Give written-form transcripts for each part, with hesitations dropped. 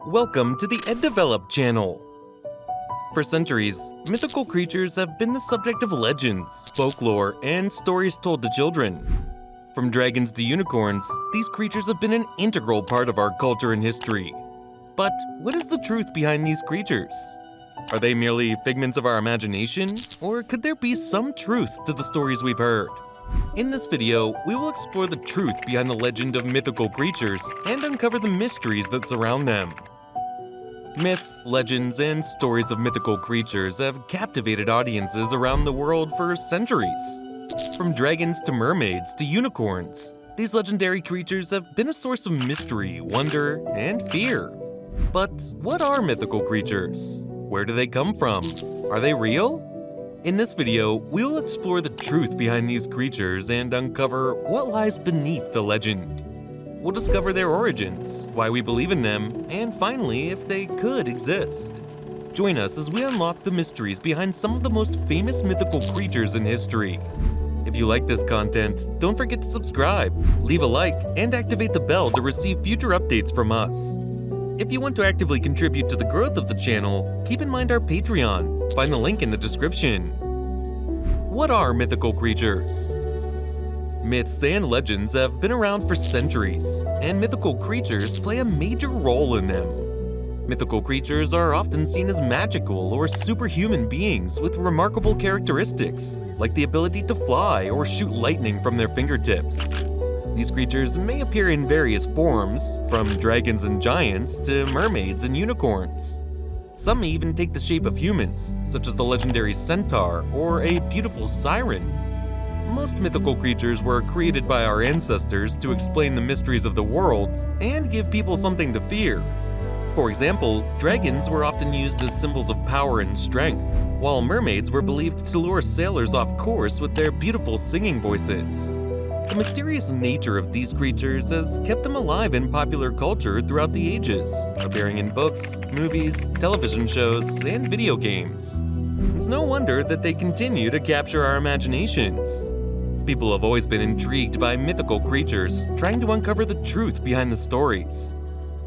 Welcome to the EdDevelop channel. For centuries, mythical creatures have been the subject of legends, folklore, and stories told to children. From dragons to unicorns, these creatures have been an integral part of our culture and history. But what is the truth behind these creatures? Are they merely figments of our imagination, or could there be some truth to the stories we've heard? In this video, we will explore the truth behind the legend of mythical creatures and uncover the mysteries that surround them. Myths, legends, and stories of mythical creatures have captivated audiences around the world for centuries. From dragons to mermaids to unicorns, these legendary creatures have been a source of mystery, wonder, and fear. But what are mythical creatures? Where do they come from? Are they real? In this video, we'll explore the truth behind these creatures and uncover what lies beneath the legend. We'll discover their origins, why we believe in them, and finally, if they could exist. Join us as we unlock the mysteries behind some of the most famous mythical creatures in history. If you like this content, don't forget to subscribe, leave a like, and activate the bell to receive future updates from us. If you want to actively contribute to the growth of the channel, keep in mind our Patreon. Find the link in the description. What are mythical creatures? Myths and legends have been around for centuries, and mythical creatures play a major role in them. Mythical creatures are often seen as magical or superhuman beings with remarkable characteristics, like the ability to fly or shoot lightning from their fingertips. These creatures may appear in various forms, from dragons and giants to mermaids and unicorns. Some may even take the shape of humans, such as the legendary centaur or a beautiful siren. Most mythical creatures were created by our ancestors to explain the mysteries of the world and give people something to fear. For example, dragons were often used as symbols of power and strength, while mermaids were believed to lure sailors off course with their beautiful singing voices. The mysterious nature of these creatures has kept them alive in popular culture throughout the ages, appearing in books, movies, television shows, and video games. It's no wonder that they continue to capture our imaginations. People have always been intrigued by mythical creatures, trying to uncover the truth behind the stories.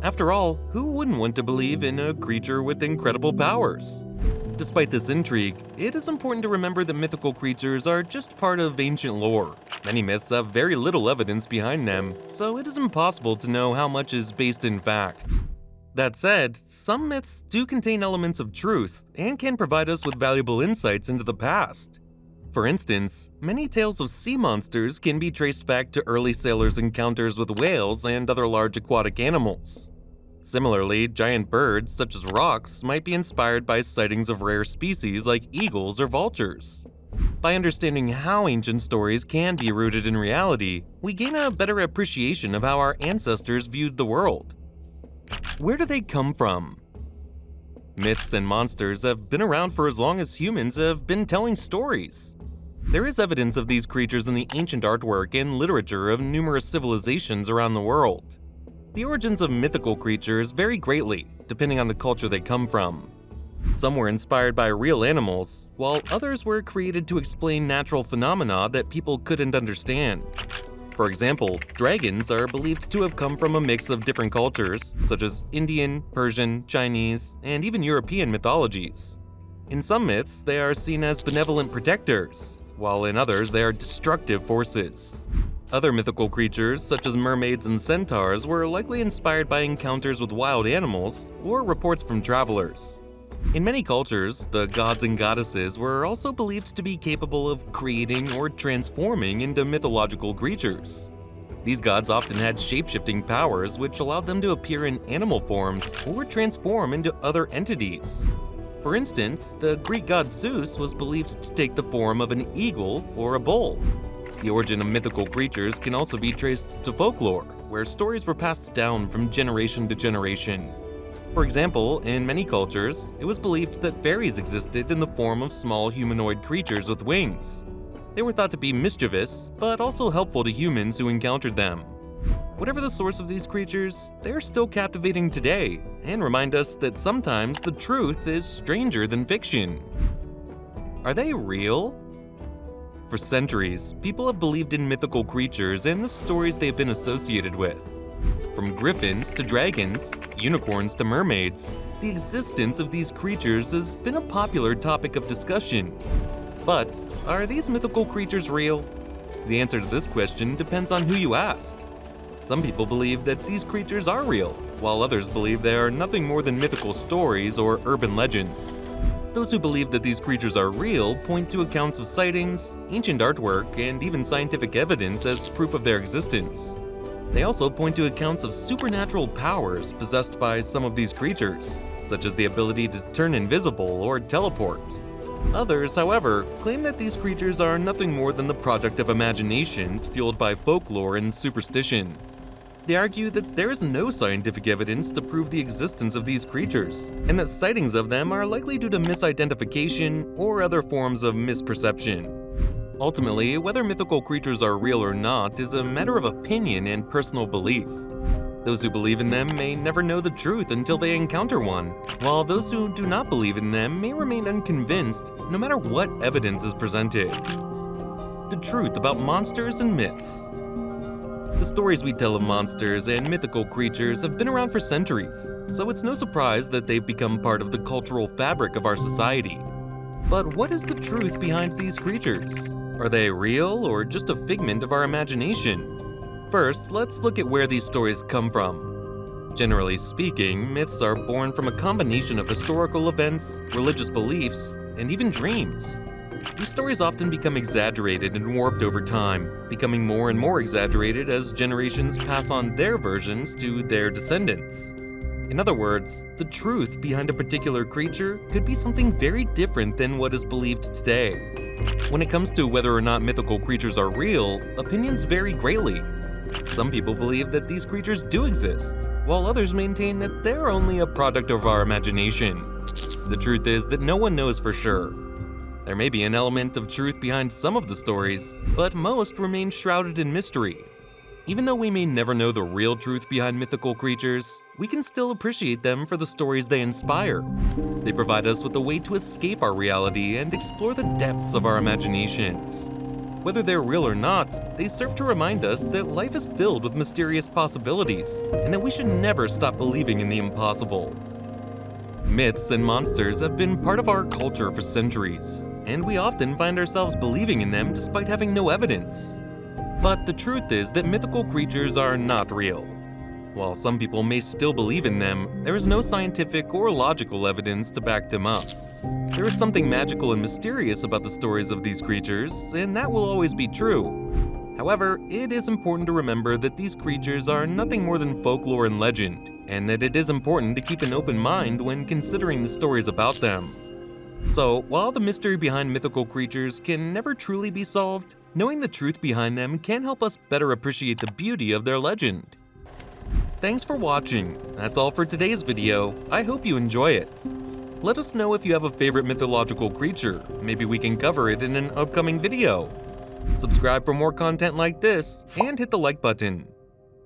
After all, who wouldn't want to believe in a creature with incredible powers? Despite this intrigue, it is important to remember that mythical creatures are just part of ancient lore. Many myths have very little evidence behind them, so it is impossible to know how much is based in fact. That said, some myths do contain elements of truth and can provide us with valuable insights into the past. For instance, many tales of sea monsters can be traced back to early sailors' encounters with whales and other large aquatic animals. Similarly, giant birds, such as rocks, might be inspired by sightings of rare species like eagles or vultures. By understanding how ancient stories can be rooted in reality, we gain a better appreciation of how our ancestors viewed the world. Where do they come from? Myths and monsters have been around for as long as humans have been telling stories. There is evidence of these creatures in the ancient artwork and literature of numerous civilizations around the world. The origins of mythical creatures vary greatly, depending on the culture they come from. Some were inspired by real animals, while others were created to explain natural phenomena that people couldn't understand. For example, dragons are believed to have come from a mix of different cultures, such as Indian, Persian, Chinese, and even European mythologies. In some myths, they are seen as benevolent protectors, while in others they are destructive forces. Other mythical creatures, such as mermaids and centaurs, were likely inspired by encounters with wild animals or reports from travelers. In many cultures, the gods and goddesses were also believed to be capable of creating or transforming into mythological creatures. These gods often had shape-shifting powers which allowed them to appear in animal forms or transform into other entities. For instance, the Greek god Zeus was believed to take the form of an eagle or a bull. The origin of mythical creatures can also be traced to folklore, where stories were passed down from generation to generation. For example, in many cultures, it was believed that fairies existed in the form of small humanoid creatures with wings. They were thought to be mischievous, but also helpful to humans who encountered them. Whatever the source of these creatures, they're still captivating today, and remind us that sometimes the truth is stranger than fiction. Are they real? For centuries, people have believed in mythical creatures and the stories they've been associated with. From griffins to dragons, unicorns to mermaids, the existence of these creatures has been a popular topic of discussion. But are these mythical creatures real? The answer to this question depends on who you ask. Some people believe that these creatures are real, while others believe they are nothing more than mythical stories or urban legends. Those who believe that these creatures are real point to accounts of sightings, ancient artwork, and even scientific evidence as proof of their existence. They also point to accounts of supernatural powers possessed by some of these creatures, such as the ability to turn invisible or teleport. Others, however, claim that these creatures are nothing more than the product of imaginations fueled by folklore and superstition. They argue that there is no scientific evidence to prove the existence of these creatures, and that sightings of them are likely due to misidentification or other forms of misperception. Ultimately, whether mythical creatures are real or not is a matter of opinion and personal belief. Those who believe in them may never know the truth until they encounter one, while those who do not believe in them may remain unconvinced no matter what evidence is presented. The truth about monsters and myths. The stories we tell of monsters and mythical creatures have been around for centuries, so it's no surprise that they've become part of the cultural fabric of our society. But what is the truth behind these creatures? Are they real or just a figment of our imagination? First, let's look at where these stories come from. Generally speaking, myths are born from a combination of historical events, religious beliefs, and even dreams. These stories often become exaggerated and warped over time, becoming more and more exaggerated as generations pass on their versions to their descendants. In other words, the truth behind a particular creature could be something very different than what is believed today. When it comes to whether or not mythical creatures are real, opinions vary greatly. Some people believe that these creatures do exist, while others maintain that they're only a product of our imagination. The truth is that no one knows for sure. There may be an element of truth behind some of the stories, but most remain shrouded in mystery. Even though we may never know the real truth behind mythical creatures, we can still appreciate them for the stories they inspire. They provide us with a way to escape our reality and explore the depths of our imaginations. Whether they're real or not, they serve to remind us that life is filled with mysterious possibilities, and that we should never stop believing in the impossible. Myths and monsters have been part of our culture for centuries, and we often find ourselves believing in them despite having no evidence. But the truth is that mythical creatures are not real. While some people may still believe in them, there is no scientific or logical evidence to back them up. There is something magical and mysterious about the stories of these creatures, and that will always be true. However, it is important to remember that these creatures are nothing more than folklore and legend, and that it is important to keep an open mind when considering the stories about them. So, while the mystery behind mythical creatures can never truly be solved, knowing the truth behind them can help us better appreciate the beauty of their legend. Thanks for watching. That's all for today's video. I hope you enjoy it. Let us know if you have a favorite mythological creature. Maybe we can cover it in an upcoming video. Subscribe for more content like this, and hit the like button.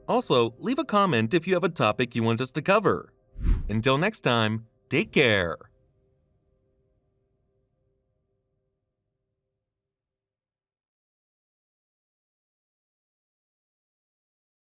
Also, leave a comment if you have a topic you want us to cover. Until next time, take care.